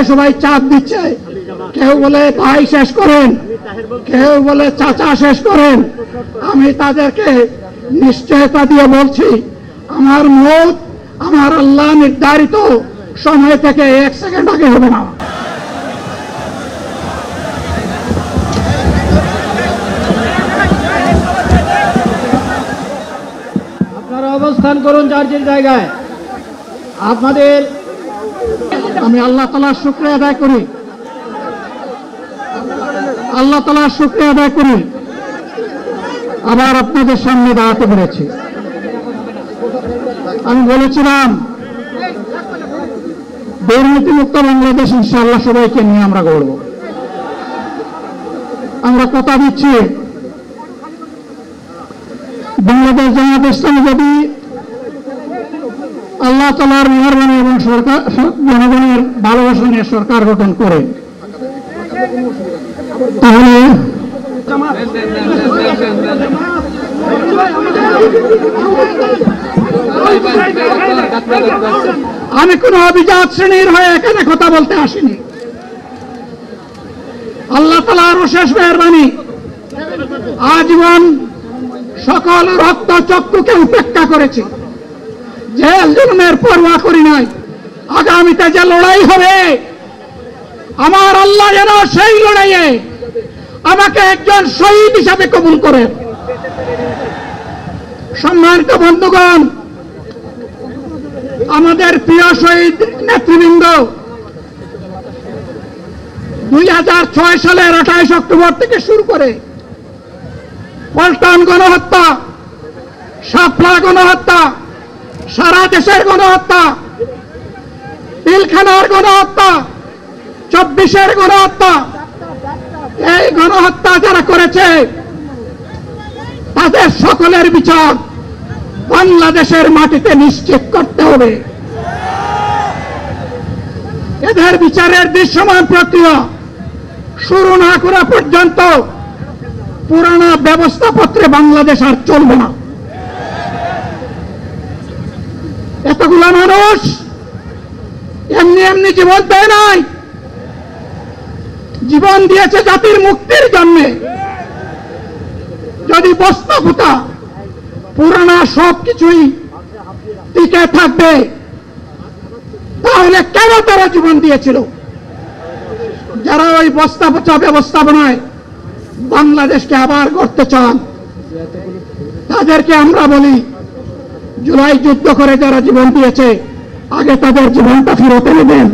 সবাই চাপ দিচ্ছে, কেউ বলে ভাই শেষ করেন, কেউ বলে চাচা শেষ করেন। আমি তাদেরকে নিশ্চয়তা দিয়ে বলছি, আমার মত আমার আল্লাহ নির্ধারিত সময় থেকে 1 সেকেন্ড আগে হবে না। আপনারা অবস্থান করুন যার যে জায়গায়। আপনাদের আমি আল্লাহ তাআলার শুকরিয়া আদায় করি, আল্লাহ তাআলার শুকরিয়া আদায় করি আবার আপনাদের সামনে দাঁড়াতে পেরেছি। আমি বলেছিলাম দুর্নীতিমুক্ত বাংলাদেশ ইনশাআল্লাহ সবাইকে নিয়ে আমরা গড়ব। আমরা কথা দিচ্ছি বাংলাদেশ জামায়াত ইসলামী যদি আল্লাহ তাআলার মেহেরবানি এবং সরকার জনগণের ভালোবাসা নিয়ে সরকার গঠন করে, তাহলে আমি কোন অভিজাত শ্রেণীর হয়ে এখানে কথা বলতে আসিনি। আল্লাহ তাআলার অশেষ মেহেরবানি, আজীবন সকল রক্ত চক্ষুকে উপেক্ষা করেছি, জেল জুলুমের পরোয়া করি নাই। আগামীতে যে লড়াই হবে, আমার আল্লাহ যেন সেই লড়াইয়ে আমাকে একজন শহীদ হিসাবে কবুল করেন। সম্মানিত বন্ধুগণ, আমাদের প্রিয় শহীদ নেতৃবৃন্দ 2006 সালের 28 অক্টোবর থেকে শুরু করে পল্টন গণহত্যা, শাপলা গণহত্যা, সারা দেশের গণহত্যা, পিলখানার গণহত্যা, 24-এর গণহত্যা, এই গণহত্যা যারা করেছে তাদের সকলের বিচার বাংলাদেশের মাটিতে নিশ্চিত করতে হবে। এদের বিচারের দৃশ্যমান প্রক্রিয়া শুরু না করা পর্যন্ত পুরানা ব্যবস্থাপত্রে বাংলাদেশ আর চলবে না। এতগুলা মানুষ এমনি এমনি জীবন দেয় নাই, জীবন দিয়েছে জাতির মুক্তির জন্য। যদি বস্তাপোতা পুরানা সবকিছুই টিকে থাকবে, তাহলে কেন তারা জীবন দিয়েছিল? যারা ওই বস্তাপোতা ব্যবস্থাপনায় বাংলাদেশকে আবার গড়তে চান, তাদেরকে আমরা বলি, জুলাই যুদ্ধ করে যারা জীবন দিয়েছে, আগে তাদের জীবনটা ফিরত এনে দেন।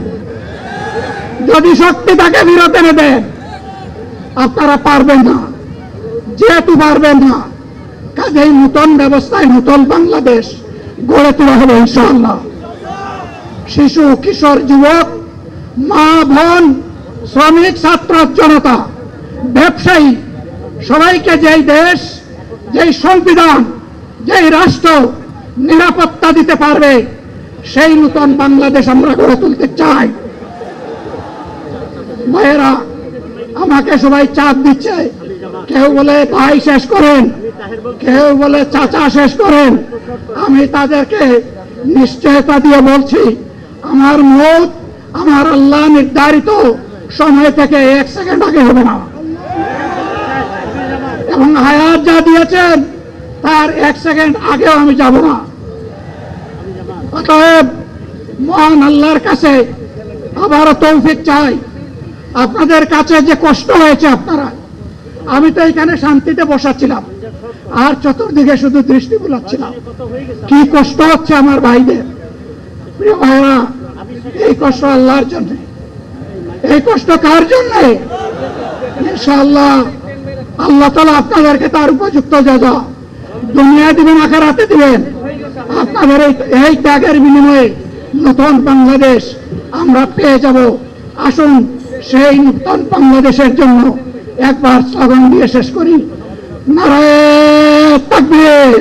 যদি শক্তি তাকে ফিরত এনে দেন, আপনারা পারবেন না। যেহেতু পারবেন না, কাজেই নতুন ব্যবস্থায় নতুন বাংলাদেশ গড়ে তোলা হলো ইনশাআল্লাহ। শিশু, কিশোর, যুবক, মা, বোন, শ্রমিক, ছাত্র জনতা, ব্যবসায়ী, সবাইকে যেই দেশ, যেই সংবিধান, যেই রাষ্ট্র নিরাপত্তা দিতে পারবে, সেই নতুন বাংলাদেশ আমরা গড়ে তুলতে চাই। ভাইয়েরা, আমাকে সবাই চাপ দিচ্ছে, কেউ বলে ভাই শেষ করেন, কেউ বলে চাচা শেষ করেন। আমি তাদেরকে নিশ্চয়তা দিয়ে বলছি, আমার মত আমার আল্লাহ নির্ধারিত সময় থেকে 1 সেকেন্ড আগে হবে না, এবং হায়াত যা দিয়েছেন তার 1 সেকেন্ড আগেও আমি যাব না। অতএব মহান আল্লাহর কাছে আবারও তৌফিক চাই। আপনাদের কাছে যে কষ্ট হয়েছে আপনারা, আমি তো এখানে শান্তিতে বসাচ্ছিলাম, আর চতুর্দিকে শুধু দৃষ্টি বুলাচ্ছিলাম। কি কষ্ট হচ্ছে আমার ভাইদের। প্রিয় ভাইরা, এই কষ্ট আল্লাহর জন্য। এই কষ্ট কার জন্য? ইনশাআল্লাহ আল্লাহ তাআলা আপনাদেরকে তার উপযুক্ত যাজা দুনিয়ায় দিবেন, আখিরাতে দিবেন। আপনাদের এই ত্যাগের বিনিময়ে নতুন বাংলাদেশ আমরা পেয়ে যাব। আসুন সেই নতুন বাংলাদেশের জন্য একবার স্লোগান দিয়ে শেষ করি, নারায়ে তাকবীর।